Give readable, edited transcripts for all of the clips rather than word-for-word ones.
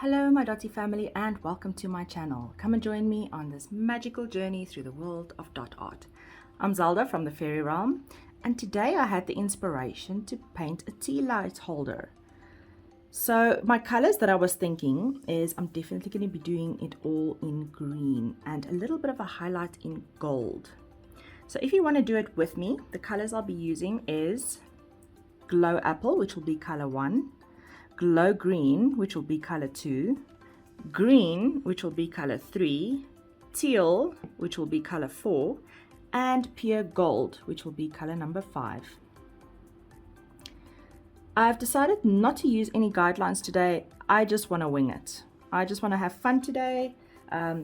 Hello my Dotty family and welcome to my channel. Come and join me on this magical journey through the world of dot art. I'm Zelda from the Faerie realm, and today I had the inspiration to paint a tea light holder. So my colors that I was thinking is I'm definitely going to be doing it all in green and a little bit of a highlight in gold. So if you want to do it with me, the colors I'll be using is Glow Apple, which will be color 1, Glow Green, which will be color 2, Green, which will be color 3, Teal, which will be color 4, and Pure Gold, which will be color number 5. I've decided not to use any guidelines today. I just want to wing it. I just want to have fun today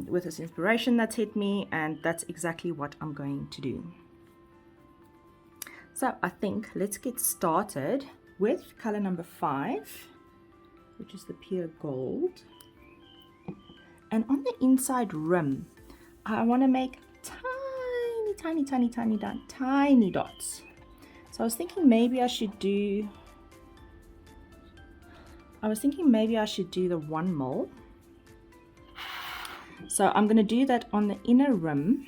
with this inspiration that's hit me, and that's exactly what I'm going to do. So I think let's get started with color number 5, which is the Pure Gold. And on the inside rim, I want to make tiny dots. So I was thinking maybe I should do the 1 mil. So I'm going to do that on the inner rim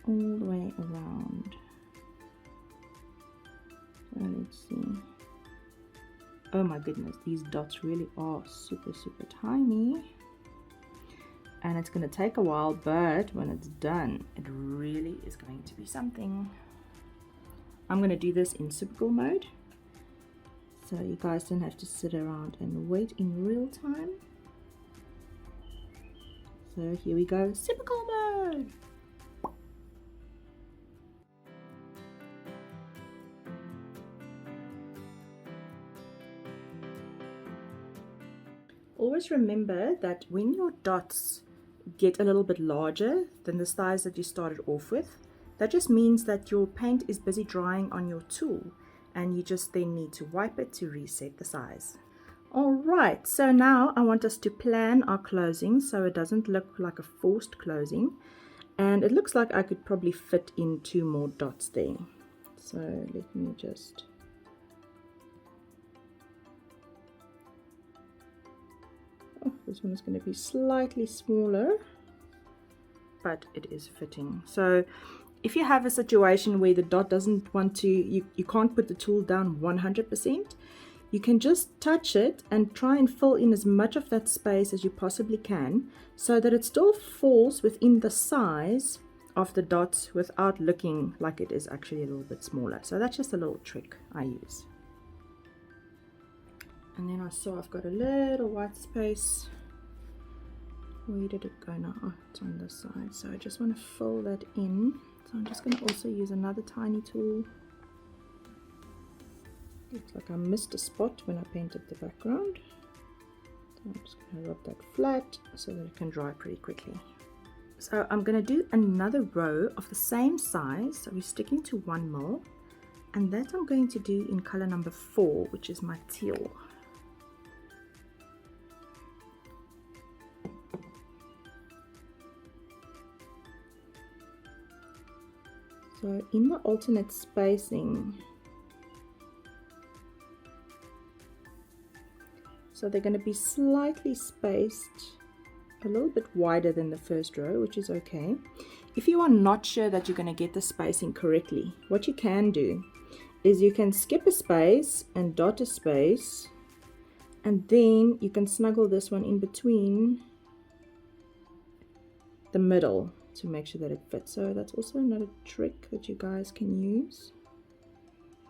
all the way around. So let's see. Oh my goodness, these dots really are super tiny, and it's going to take a while, but when it's done it really is going to be something. I'm going to do this in super cool mode, so you guys don't have to sit around and wait in real time. So here we go, super cool mode. Always remember that when your dots get a little bit larger than the size that you started off with, that just means that your paint is busy drying on your tool and you just then need to wipe it to reset the size. Alright, so now I want us to plan our closing so it doesn't look like a forced closing, and it looks like I could probably fit in 2 more dots there. So let me just... this one is going to be slightly smaller, but it is fitting. So if you have a situation where the dot doesn't want to, you can't put the tool down 100%, you can just touch it and try and fill in as much of that space as you possibly can so that it still falls within the size of the dots without looking like it is actually a little bit smaller. So that's just a little trick I use. And then I saw I've got a little white space. Where did it go now? Oh, it's on this side. So I just want to fill that in. So I'm just going to also use another tiny tool. Looks like I missed a spot when I painted the background. So I'm just going to rub that flat so that it can dry pretty quickly. So I'm going to do another row of the same size. So we're sticking to 1 mil. And that I'm going to do in color number 4, which is my teal. So in the alternate spacing, so they're going to be slightly spaced a little bit wider than the first row, which is okay. If you are not sure that you're going to get the spacing correctly, what you can do is you can skip a space and dot a space, and then you can snuggle this one in between the middle to make sure that it fits. So that's also another trick that you guys can use,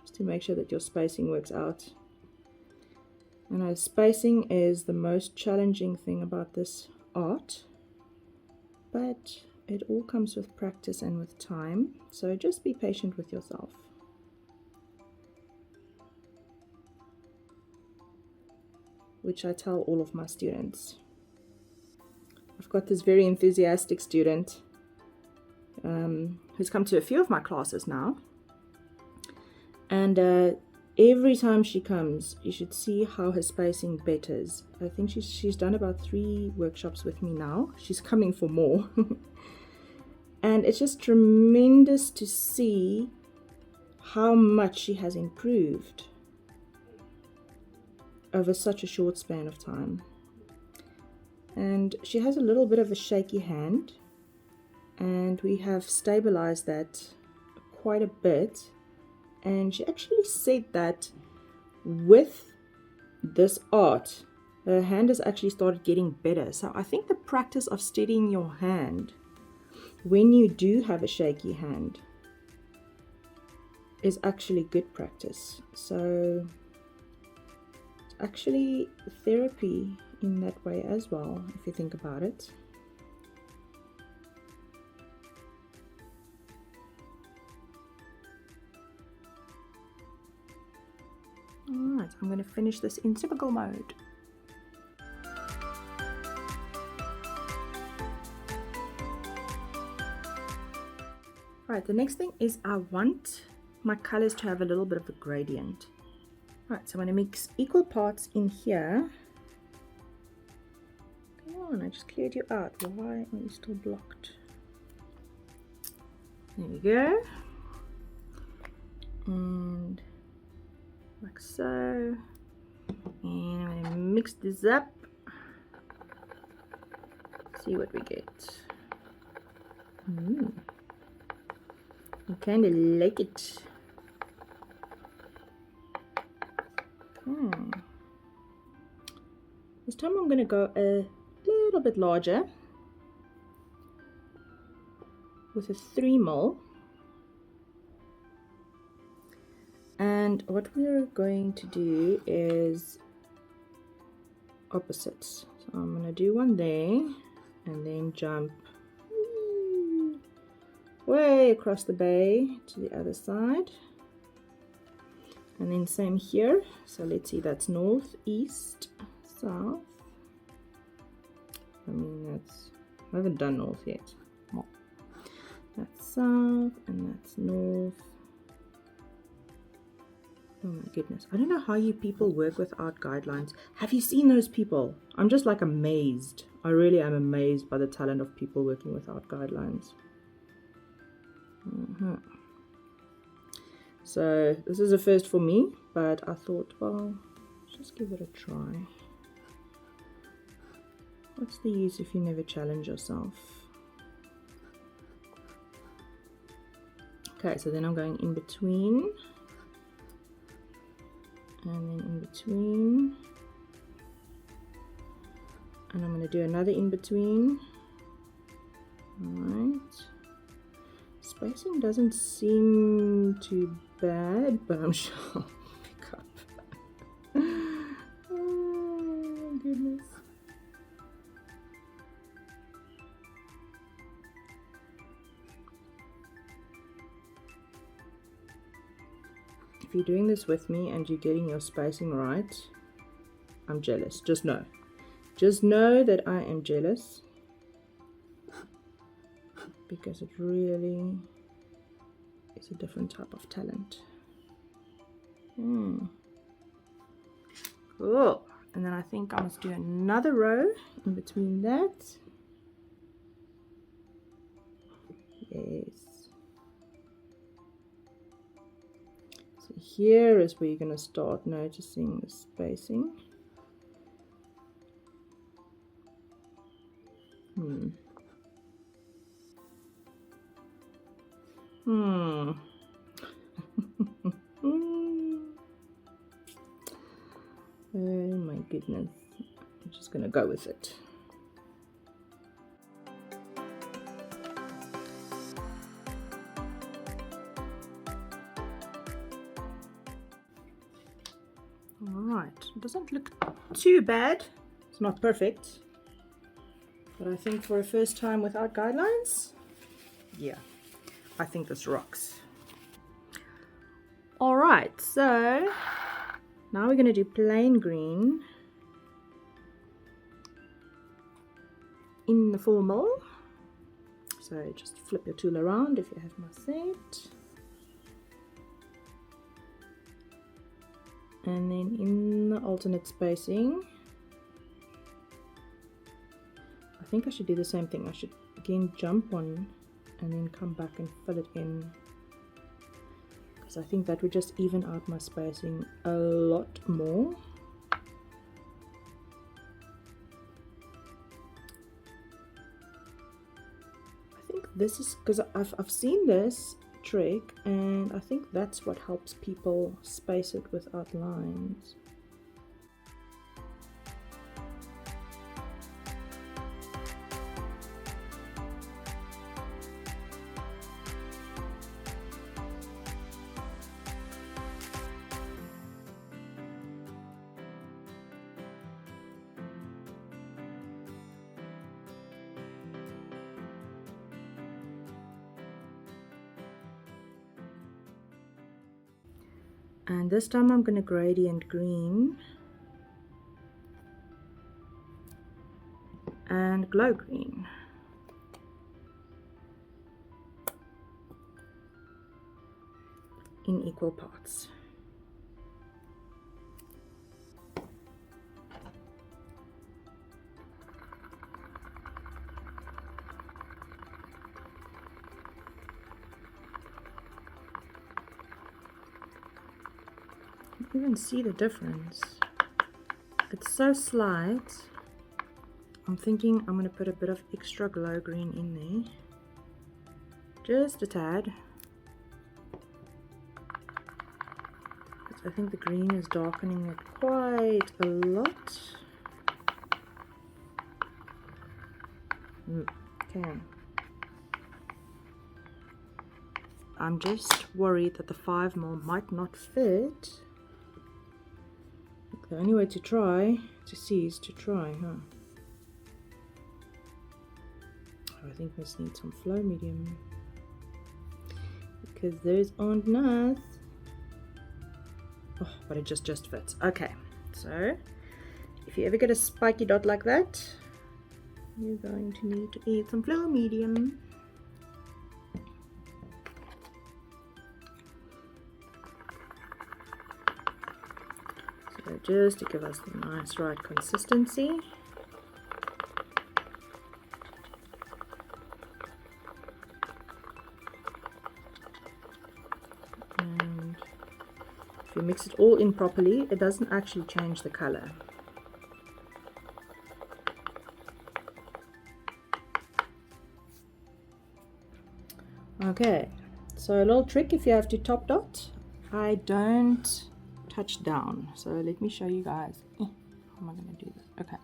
just to make sure that your spacing works out. I know spacing is the most challenging thing about this art, but it all comes with practice and with time, so just be patient with yourself. Which I tell all of my students. I've got this very enthusiastic student who's come to a few of my classes now, and every time she comes you should see how her spacing betters. I think she's done about 3 workshops with me now. She's coming for more. And it's just tremendous to see how much she has improved over such a short span of time. And she has a little bit of a shaky hand, and we have stabilized that quite a bit. And she actually said that with this art, her hand has actually started getting better. So I think the practice of steadying your hand when you do have a shaky hand is actually good practice. So it's actually therapy in that way as well, if you think about it. Alright, I'm going to finish this in typical mode. Right, the next thing is I want my colors to have a little bit of a gradient. Right, so I'm going to mix equal parts in here. Come on, I just cleared you out. Why are you still blocked? There we go. And like so. And I'm going to mix this up. See what we get. I kind of like it. This time I'm going to go a little bit larger with a 3mm. And what we're going to do is opposites. So I'm going to do one there and then jump way across the bay to the other side, and then same here. So let's see, that's north, east, south. I mean, I haven't done north yet. Well, that's south and that's north. Oh my goodness, I don't know how you people work without guidelines. Have you seen those people? I'm just like amazed. I really am amazed by the talent of people working without guidelines. So this is a first for me, but I thought, well, just give it a try. What's the use if you never challenge yourself? Okay, so then I'm going in between, and then in between, and I'm going to do another in between. Alright. Spacing doesn't seem too bad, but I'm sure I'll pick up. Oh my goodness. If you're doing this with me and you're getting your spacing right, I'm jealous. Just know that I am jealous. Because it really is a different type of talent. Cool. And then I think I must do another row in between that. Yes. So here is where you're going to start noticing the spacing. Oh my goodness, I'm just gonna go with it. Alright, it doesn't look too bad. It's not perfect, but I think for a first time without guidelines, yeah, I think this rocks. Alright, so now we're going to do plain green in the formal. So just flip your tool around if you have my set. And then in the alternate spacing, I think I should do the same thing. I should again jump one and then come back and fill it in, because I think that would just even out my spacing a lot more. this is because I've seen this trick, and I think that's what helps people space it without lines. And this time I'm going to gradient green and glow green. In equal parts. You can see the difference. It's so slight. I'm thinking I'm going to put a bit of extra glow green in there. Just a tad. I think the green is darkening it quite a lot. Okay. I'm just worried that the 5mm might not fit. The only way to try to see is to try, huh? Oh, I think this needs some flow medium because those aren't nice. Oh, but it just fits. Okay, so if you ever get a spiky dot like that, you're going to need to add some flow medium. So just to give us the nice right consistency. And if you mix it all in properly, it doesn't actually change the color. Okay, so a little trick if you have to top dot, I don't touch down. So let me show you guys. How am I going to do this? Okay.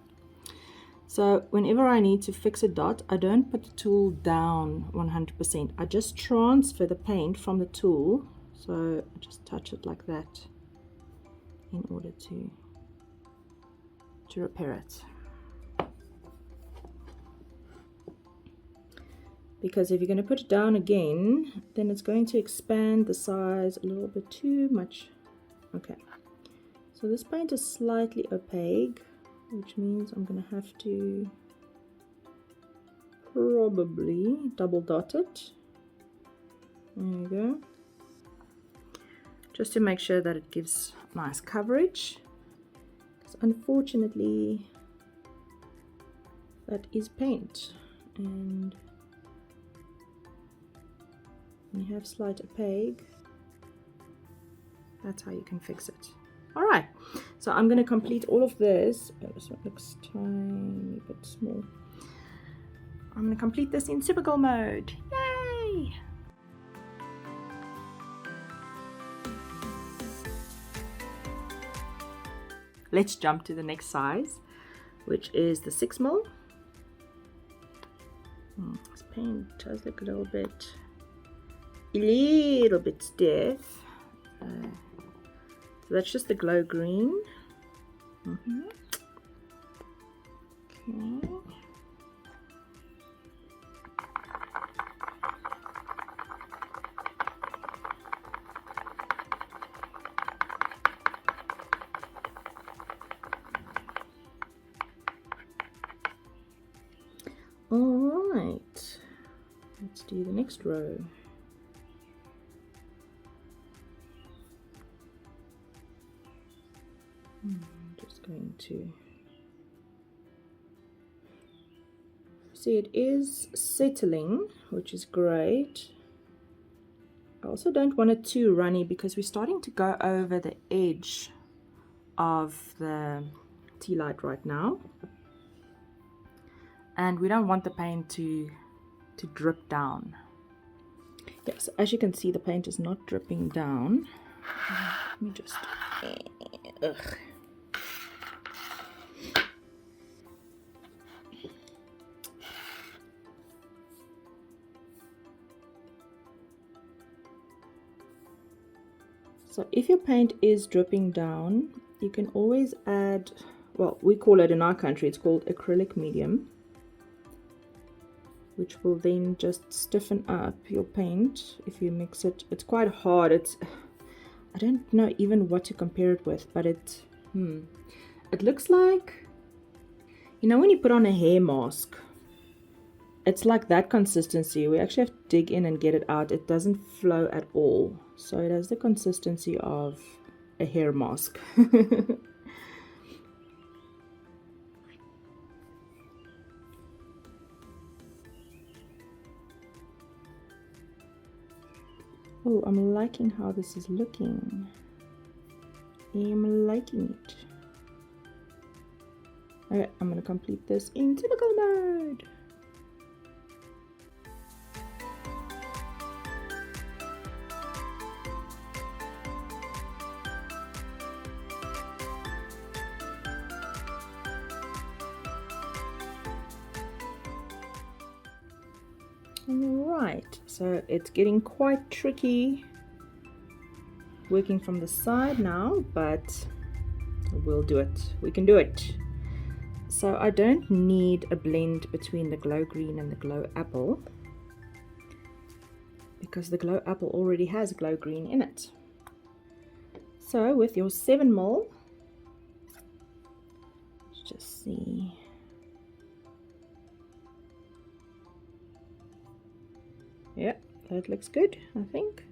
So whenever I need to fix a dot, I don't put the tool down 100%. I just transfer the paint from the tool. So I just touch it like that in order to repair it. Because if you're going to put it down again, then it's going to expand the size a little bit too much. Okay, so this paint is slightly opaque, which means I'm going to have to probably double dot it. There you go. Just to make sure that it gives nice coverage. Because unfortunately, that is paint, and when you have slight opaque, that's how you can fix it. All right, so I'm going to complete all of this. Oh, this one looks tiny bit small. I'm going to complete this in Supergirl mode. Yay! Let's jump to the next size, which is the 6mm. This paint does look a little bit stiff. So that's just the glow green. Okay. All right, let's do the next row. I'm just going to see, it is settling, which is great. I also don't want it too runny because we're starting to go over the edge of the Tealight right now, and we don't want the paint to to drip down. Yes, as you can see, the paint is not dripping down. Let me just... Ugh. So if your paint is dripping down, you can always add, well, we call it in our country, it's called acrylic medium, which will then just stiffen up your paint if you mix it. It's quite hard. I don't know even what to compare it with, but it looks like, you know, when you put on a hair mask, it's like that consistency. We actually have to dig in and get it out. It doesn't flow at all. So it has the consistency of a hair mask. Oh, I'm liking how this is looking. I'm liking it. Okay, I'm going to complete this in typical mode. Right, so it's getting quite tricky working from the side now, but we'll do it. We can do it. So I don't need a blend between the glow green and the glow apple, because the glow apple already has glow green in it. So with your 7mm, let's just see. Yeah, that looks good, I think.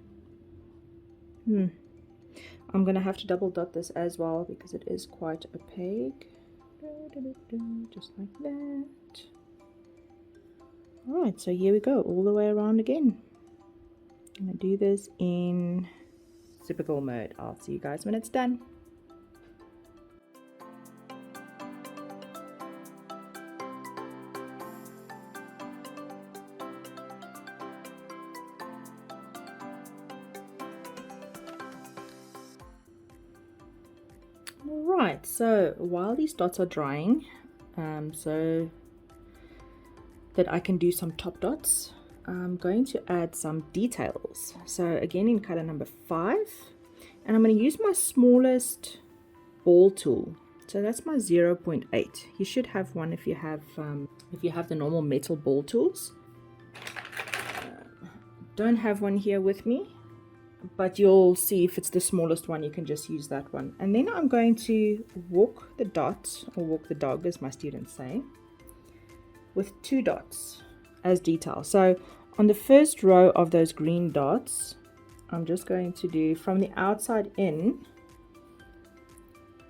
I'm gonna have to double dot this as well because it is quite opaque. Just like that. Alright, so here we go, all the way around again. I'm gonna do this in typical mode. I'll see you guys when it's done. Right, so while these dots are drying, so that I can do some top dots, I'm going to add some details. So again in color number 5, and I'm going to use my smallest ball tool. So that's my 0.8. You should have one if you have the normal metal ball tools. Don't have one here with me, but you'll see if it's the smallest one, you can just use that one. And then I'm going to walk the dot, or walk the dog as my students say, with 2 dots as detail. So on the first row of those green dots, I'm just going to do from the outside in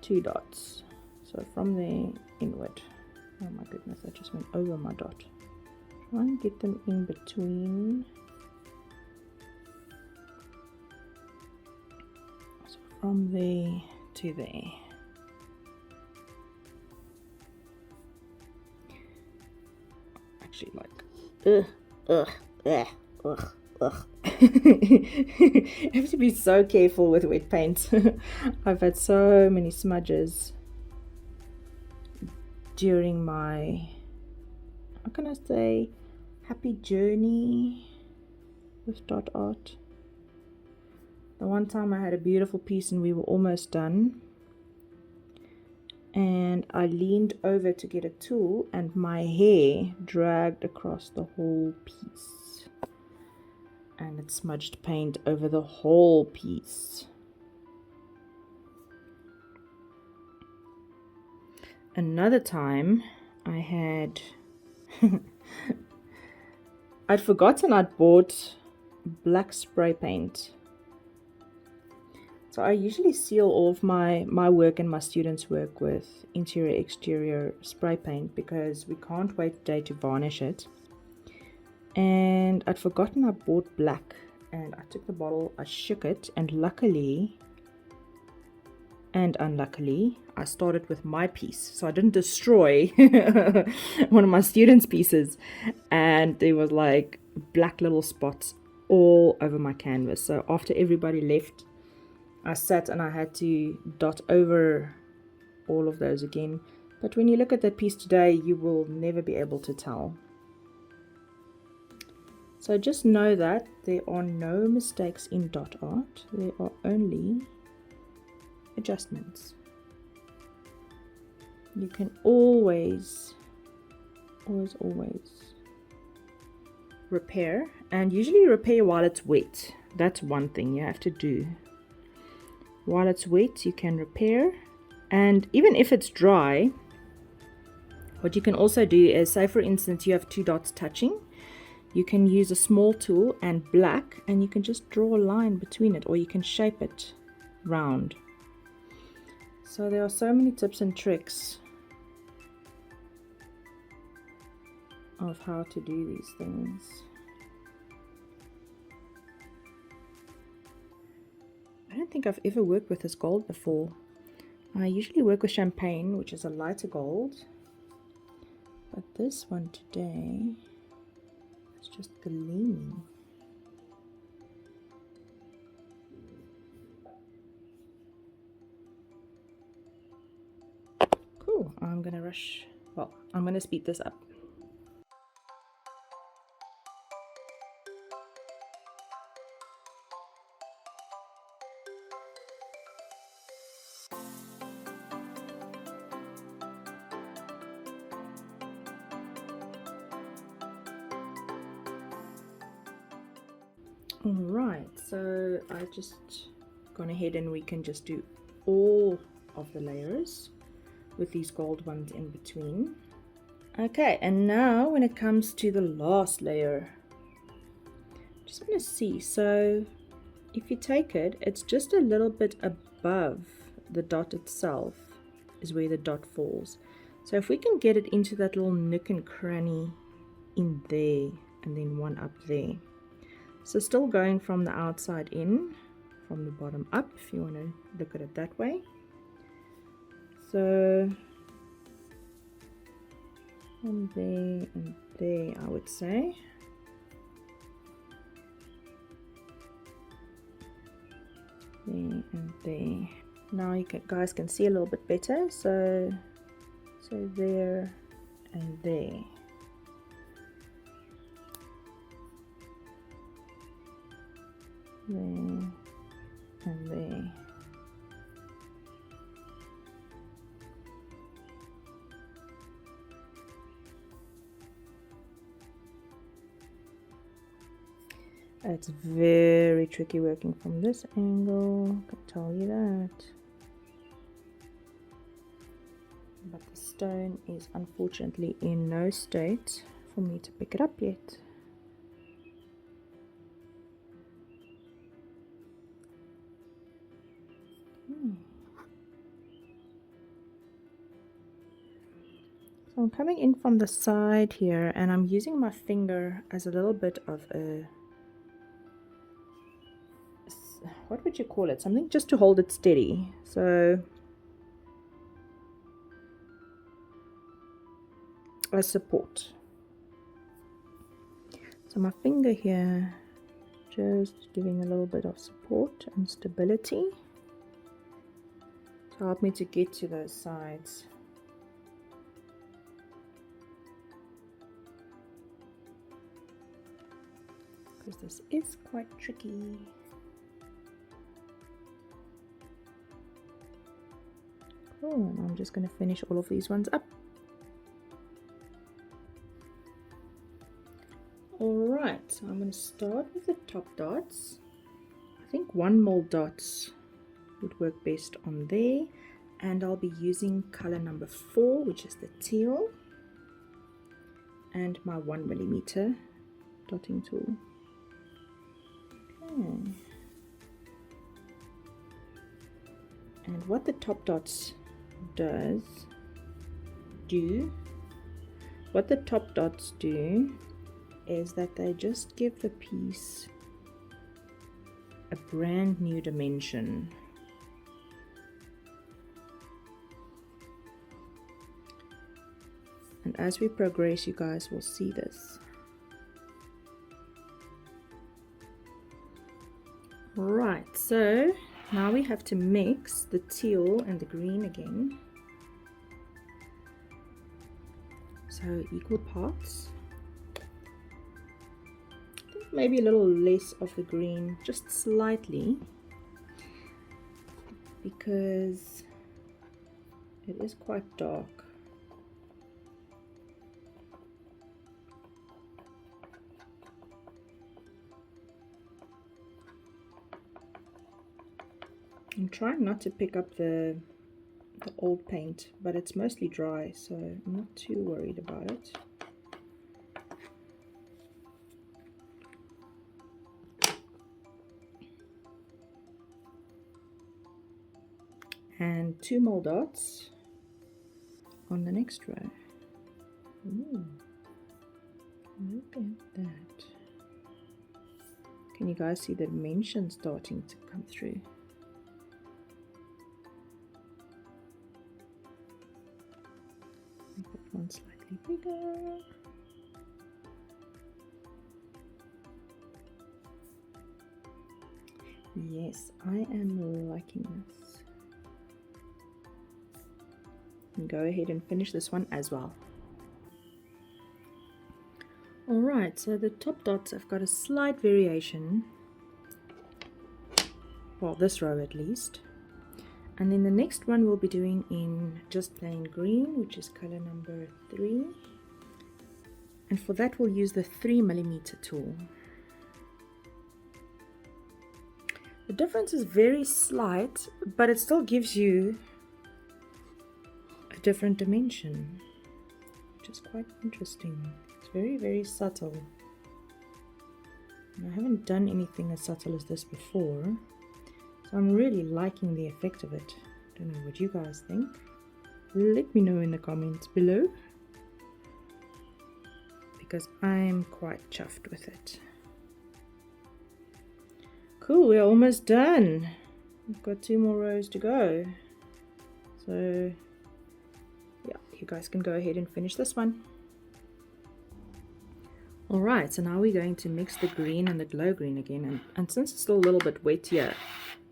2 dots. So from there inward. Oh my goodness, that just went over my dot. Try and get them in between. From there to there. Actually, like, ugh. I have to be so careful with wet paint. I've had so many smudges during my, how can I say, happy journey with dot art. The one time I had a beautiful piece and we were almost done, and I leaned over to get a tool and my hair dragged across the whole piece and it smudged paint over the whole piece. Another time I had I'd forgotten I'd bought black spray paint. So I usually seal all of my work and my students' work with interior exterior spray paint because we can't wait a day to varnish it. And I'd forgotten I bought black, and I took the bottle, I shook it, and luckily and unluckily I started with my piece, so I didn't destroy one of my students' pieces. And it was like black little spots all over my canvas. So after everybody left, I sat and I had to dot over all of those again. But when you look at that piece today, you will never be able to tell. So just know that there are no mistakes in dot art. There are only adjustments. You can always repair, and usually repair while it's wet. That's one thing you have to do. While it's wet, you can repair, and even if it's dry, what you can also do is, say for instance you have two dots touching, you can use a small tool and black, and you can just draw a line between it, or you can shape it round. So there are so many tips and tricks of how to do these things. I don't think I've ever worked with this gold before. I usually work with champagne, which is a lighter gold, but this one today is just gleaming. Cool. I'm gonna speed this up. Alright, so I just gone ahead and we can just do all of the layers with these gold ones in between. Okay, and now when it comes to the last layer, just want to see, so if you take it, it's just a little bit above the dot itself is where the dot falls. So if we can get it into that little nook and cranny in there, and then one up there. So still going from the outside in, from the bottom up, if you want to look at it that way. So from there and there, I would say. There and there. Now you guys can see a little bit better. So there and there. There and there. It's very tricky working from this angle, I can tell you that. But the stone is unfortunately in no state for me to pick it up yet. So I'm coming in from the side here, and I'm using my finger as a little bit of a, what would you call it, something just to hold it steady. So as support. So my finger here just giving a little bit of support and stability to help me to get to those sides. Because this is quite tricky. Cool, and I'm just going to finish all of these ones up. Alright, so I'm going to start with the top dots. I think one more dots would work best on there, and I'll be using color number 4, which is the teal, and my 1mm dotting tool. Okay. And what the top dots do is that they just give the piece a brand new dimension. And as we progress, you guys will see this. Right, so now we have to mix the teal and the green again. So equal parts. Maybe a little less of the green, just slightly, because it is quite dark. I'm trying not to pick up the old paint, but it's mostly dry, so I'm not too worried about it. And 2 more dots on the next row. Ooh, look at that. Can you guys see the dimensions starting to come through? Make that one slightly bigger. Yes, I am liking this. And go ahead and finish this one as well. Alright, so the top dots have got a slight variation. Well, this row at least. And then the next one we'll be doing in just plain green, which is color number 3. And for that we'll use the 3mm tool. The difference is very slight, but it still gives you a different dimension, which is quite interesting. It's very, very subtle. And I haven't done anything as subtle as this before, so I'm really liking the effect of it. Don't know what you guys think. Let me know in the comments below, because I'm quite chuffed with it. Cool, we're almost done. We've got 2 more rows to go. So yeah, you guys can go ahead and finish this one. Alright, so now we're going to mix the green and the glow green again. And since it's still a little bit wet here,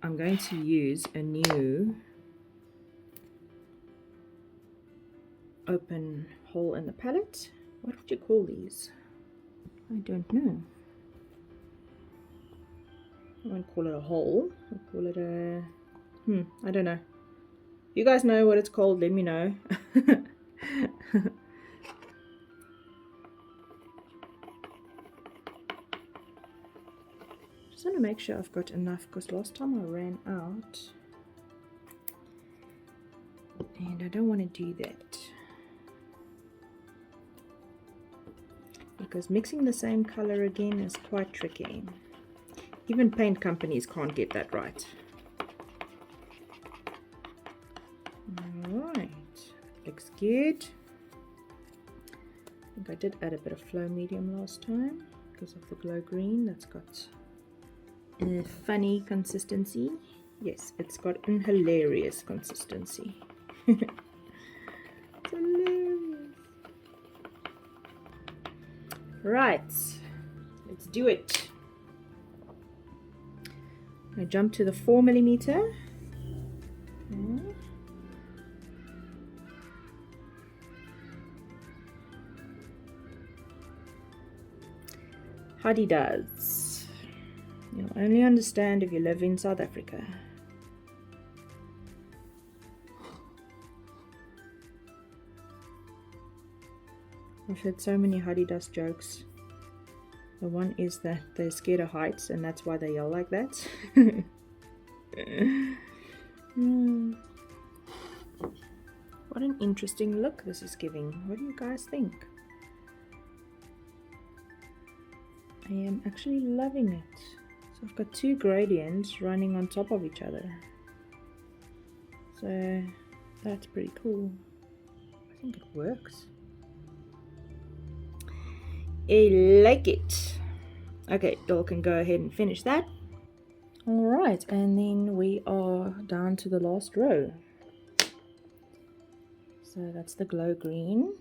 I'm going to use a new open hole in the palette. What would you call these? I don't know. I won't call it a hole. I'll call it a... I don't know. If you guys know what it's called, let me know. Just want to make sure I've got enough, because last time I ran out. And I don't want to do that. Because mixing the same color again is quite tricky. Even paint companies can't get that right. Alright, looks good. I think I did add a bit of flow medium last time because of the glow green. That's got a funny consistency. Yes, it's got an hilarious consistency. It's hilarious. Right, let's do it. I jump to the 4mm. Howdy does. You'll only understand if you live in South Africa. I've heard so many Howdy does jokes. The one is that they're scared of heights and that's why they yell like that. What an interesting look this is giving. What do you guys think? I am actually loving it. So I've got 2 gradients running on top of each other. So that's pretty cool. I think it works. I like it. Okay, Doll can go ahead and finish that. Alright, and then we are down to the last row. So that's the glow green.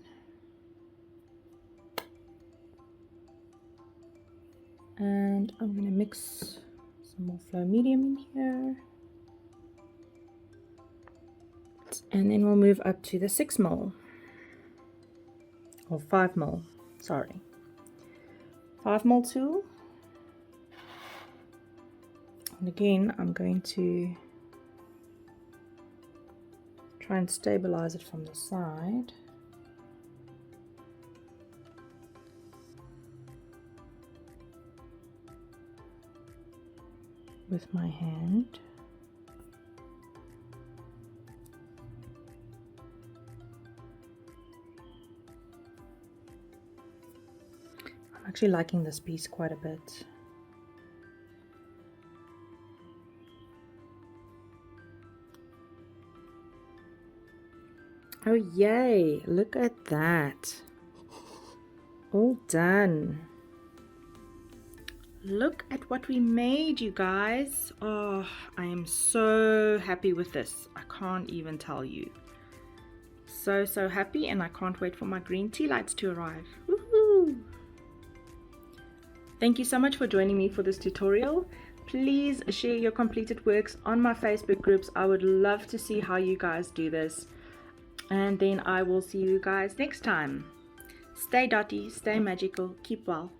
And I'm going to mix some more flow medium in here. And then we'll move up to the 6 mil. Or 5 mil, sorry. 5 mil tool. And again, I'm going to try and stabilize it from the side. With my hand. I'm actually liking this piece quite a bit. Oh yay, look at that. All done. Look at what we made, you guys. Oh, I am so happy with this. I can't even tell you. So happy, and I can't wait for my green tea lights to arrive. Woohoo! Thank you so much for joining me for this tutorial. Please share your completed works on my Facebook groups. I would love to see how you guys do this. And then I will see you guys next time. Stay dotty, stay magical, keep well.